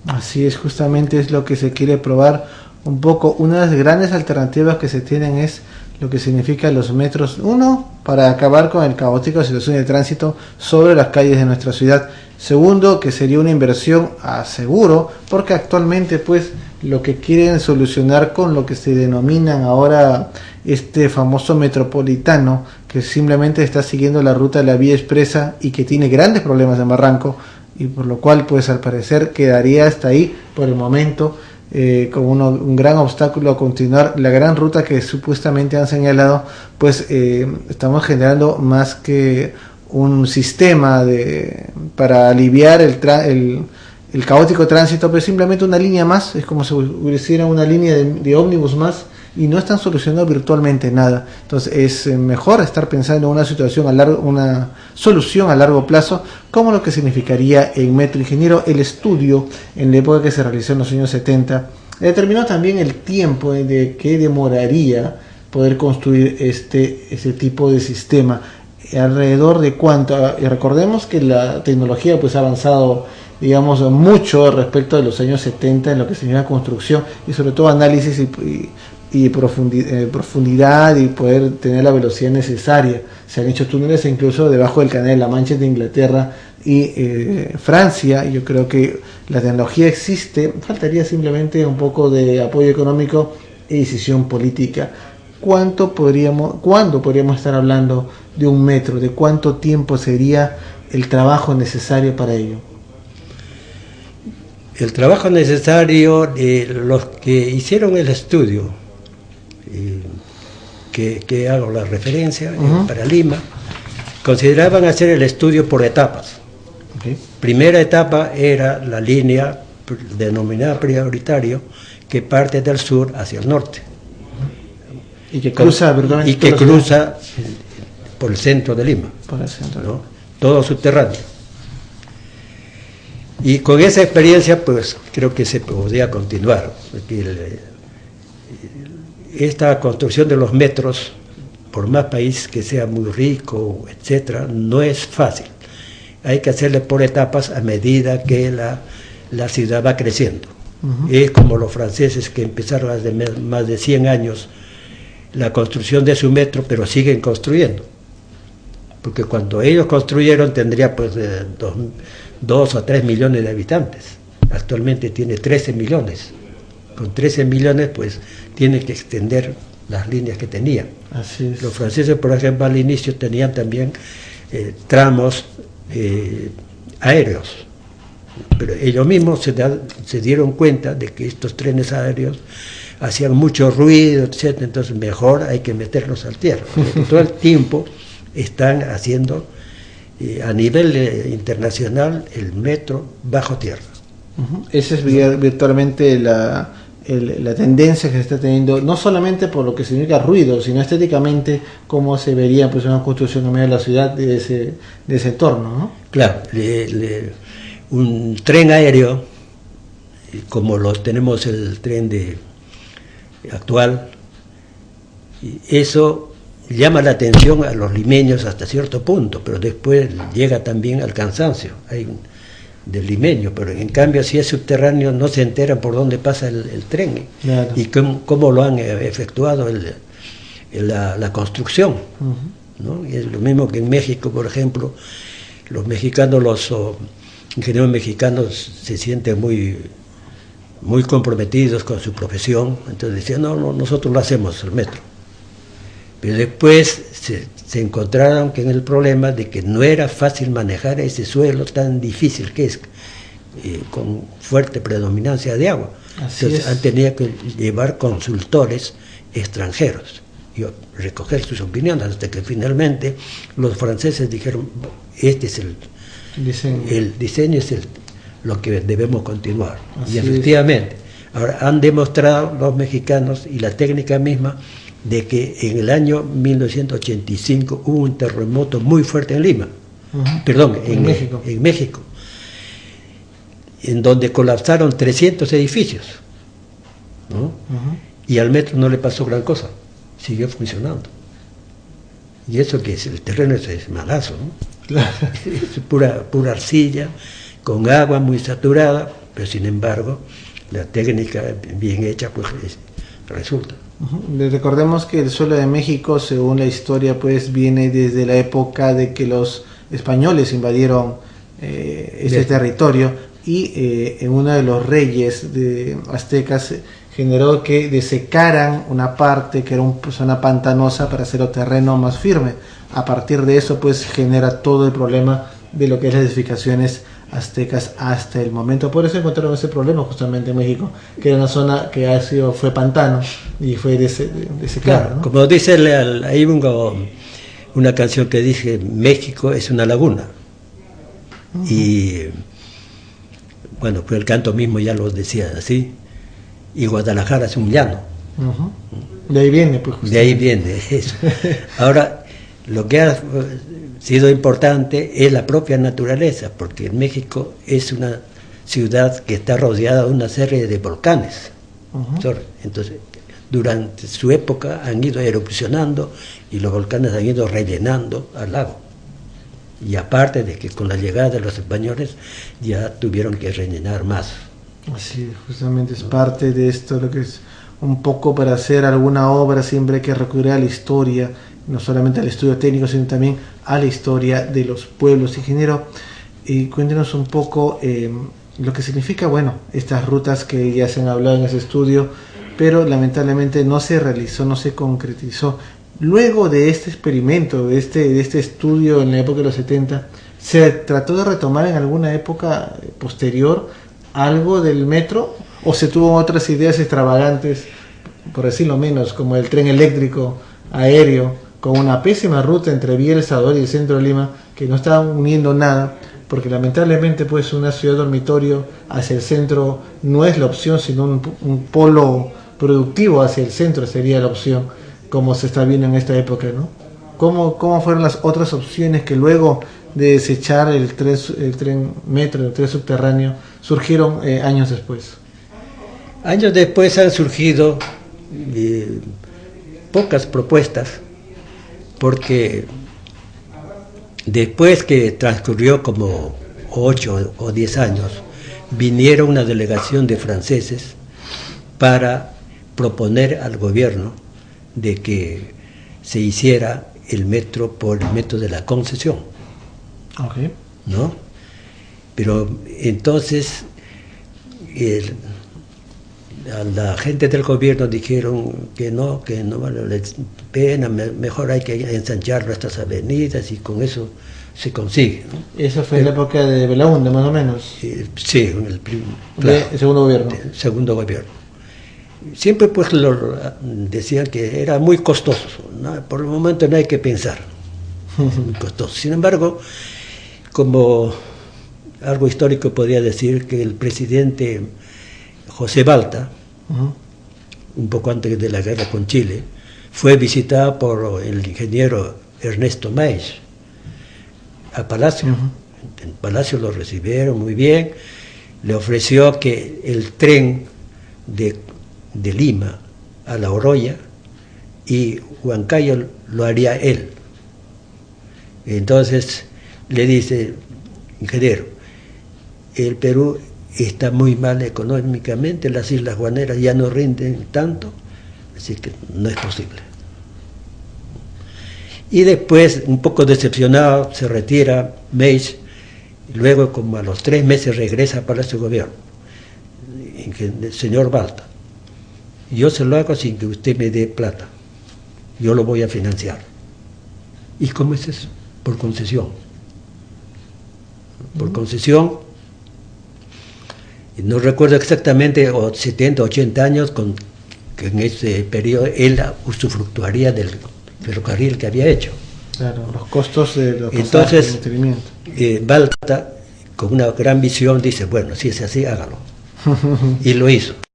Así es, justamente es lo que se quiere probar un poco. Una de las grandes alternativas que se tienen es lo que significa los metros. Uno, para acabar con el caótico situación de tránsito sobre las calles de nuestra ciudad. Segundo, que sería una inversión a seguro, porque actualmente pues lo que quieren solucionar con lo que se denominan ahora este famoso metropolitano, que simplemente está siguiendo la ruta de la vía expresa y que tiene grandes problemas en Barranco, y por lo cual pues al parecer quedaría hasta ahí por el momento, como un gran obstáculo a continuar la gran ruta que supuestamente han señalado. Pues estamos generando más que un sistema para aliviar el caótico tránsito, pero simplemente una línea más. Es como si hubiera una línea de ómnibus más, y no están solucionando virtualmente nada. Entonces es mejor estar pensando en una situación una solución a largo plazo, como lo que significaría en Metro Ingeniero. El estudio en la época que se realizó en los años 70 determinó también el tiempo de que demoraría poder construir ese tipo de sistema. Alrededor de cuánto, recordemos que la tecnología pues ha avanzado, digamos, mucho respecto de los años 70 en lo que significa construcción, y sobre todo análisis y profundidad, y poder tener la velocidad necesaria. Se han hecho túneles incluso debajo del Canal de la Mancha de Inglaterra y Francia. Yo creo que la tecnología existe, faltaría simplemente un poco de apoyo económico y decisión política. ¿Cuándo podríamos estar hablando de un metro? ¿De cuánto tiempo sería el trabajo necesario para ello? El trabajo necesario, los que hicieron el estudio, que hago la referencia, para Lima, consideraban hacer el estudio por etapas. Okay. Primera etapa era la línea denominada prioritario, que parte del sur hacia el norte. Y que cruza, por el centro de Lima. Por el centro. ¿No? Todo subterráneo. Y con esa experiencia, pues creo que se podía continuar. Esta construcción de los metros, por más país que sea muy rico, etcétera, no es fácil. Hay que hacerle por etapas a medida que la ciudad va creciendo. Es como los franceses, que empezaron hace más de 100 años la construcción de su metro, pero siguen construyendo. Porque cuando ellos construyeron tendría pues 2 o 3 millones de habitantes. Actualmente tiene 13 millones. Con 13 millones pues tiene que extender las líneas que tenía. Así es. Los franceses, por ejemplo, al inicio tenían también tramos aéreos, pero ellos mismos se dieron cuenta de que estos trenes aéreos hacían mucho ruido, etc. Entonces mejor hay que meterlos al tierra. Todo el tiempo están haciendo a nivel internacional el metro bajo tierra. Esa es virtualmente la tendencia que se está teniendo, no solamente por lo que significa ruido, sino estéticamente cómo se vería pues una construcción en medio de la ciudad de ese entorno, ¿no? Claro, un tren aéreo, como tenemos el tren actual, eso llama la atención a los limeños hasta cierto punto, pero después llega también al cansancio del limeño. Pero en cambio, si es subterráneo, no se enteran por dónde pasa el tren. Claro. Y cómo lo han efectuado la construcción. ¿No? Y es lo mismo que en México, por ejemplo, los mexicanos, los ingenieros mexicanos se sienten muy comprometidos con su profesión. Entonces decían, no, nosotros lo hacemos, el metro. Pero después se encontraron con el problema de que no era fácil manejar ese suelo tan difícil que es, con fuerte predominancia de agua. Entonces han tenido que llevar consultores extranjeros y recoger sus opiniones, hasta que finalmente los franceses dijeron, este es el diseño es lo que debemos continuar. Así y efectivamente, ahora han demostrado los mexicanos y la técnica misma de que en el año 1985 hubo un terremoto muy fuerte en Lima, en México, en donde colapsaron 300 edificios, ¿no? Y al metro no le pasó gran cosa, siguió funcionando. Y eso que el terreno es malazo, ¿no? Claro. Es pura arcilla, con agua muy saturada, pero sin embargo, la técnica bien hecha, pues resulta. Recordemos que el suelo de México, según la historia, pues viene desde la época de que los españoles invadieron ese territorio, y en uno de los reyes de aztecas generó que desecaran una parte que era una zona pantanosa para hacerlo terreno más firme. A partir de eso, pues genera todo el problema de lo que es las edificaciones aztecas hasta el momento. Por eso encontraron ese problema justamente en México, que era una zona que fue pantano y fue desecada, claro, ¿no? Como dice, hay una canción que dice: México es una laguna. Y bueno, pues el canto mismo ya lo decía así, y Guadalajara es un llano. De ahí viene, pues. De ahí viene eso. Ahora, lo que ha sido importante es la propia naturaleza, porque México es una ciudad que está rodeada de una serie de volcanes. Entonces, durante su época han ido erupcionando y los volcanes han ido rellenando al lago. Y aparte de que con la llegada de los españoles ya tuvieron que rellenar más. Así, justamente es parte de esto, lo que es un poco para hacer alguna obra siempre hay que recurrir a la historia, no solamente al estudio técnico, sino también a la historia de los pueblos. Ingeniero, cuéntenos un poco lo que significa, bueno, estas rutas que ya se han hablado en ese estudio, pero lamentablemente no se realizó, no se concretizó. Luego de este experimento, de este estudio en la época de los 70, ¿se trató de retomar en alguna época posterior algo del metro? ¿O se tuvo otras ideas extravagantes, por decirlo menos, como el tren eléctrico aéreo, con una pésima ruta entre Villa El Salvador y el centro de Lima, que no estaba uniendo nada? Porque lamentablemente, pues, una ciudad dormitorio hacia el centro no es la opción, sino un polo productivo hacia el centro sería la opción, como se está viendo en esta época, ¿no? ¿Cómo fueron las otras opciones que luego de desechar el tren metro, el tren subterráneo, surgieron años después? Años después han surgido pocas propuestas, porque después que transcurrió como 8 o 10 años, vinieron una delegación de franceses para proponer al gobierno de que se hiciera el metro por el método de la concesión. ¿No? Pero entonces a la gente del gobierno dijeron que no vale la pena, mejor hay que ensanchar nuestras avenidas y con eso se consigue, ¿no? Eso fue en la época de Belaúnde, más o menos. Sí, en el segundo gobierno. Segundo gobierno. Siempre pues decían que era muy costoso, ¿no? Por el momento no hay que pensar, muy costoso. Sin embargo, como algo histórico podría decir que el presidente José Balta, un poco antes de la guerra con Chile, fue visitado por el ingeniero Ernesto Maes a Palacio. En Palacio lo recibieron muy bien, le ofreció que el tren de Lima a La Oroya y Huancayo lo haría él. Entonces le dice: ingeniero, el Perú está muy mal económicamente, las islas guaneras ya no rinden tanto, así que no es posible. Y después, un poco decepcionado, se retira Meis, y luego como a los 3 meses regresa a Palacio de Gobierno. El señor Balta, yo se lo hago sin que usted me dé plata, yo lo voy a financiar. ¿Y cómo es eso? Por concesión. Por concesión, no recuerdo exactamente, 70, 80 años, que en ese periodo él usufructuaría del ferrocarril que había hecho. Claro, los costos de los entonces, de mantenimiento. Balta, con una gran visión, dice: bueno, si es así, hágalo. Y lo hizo.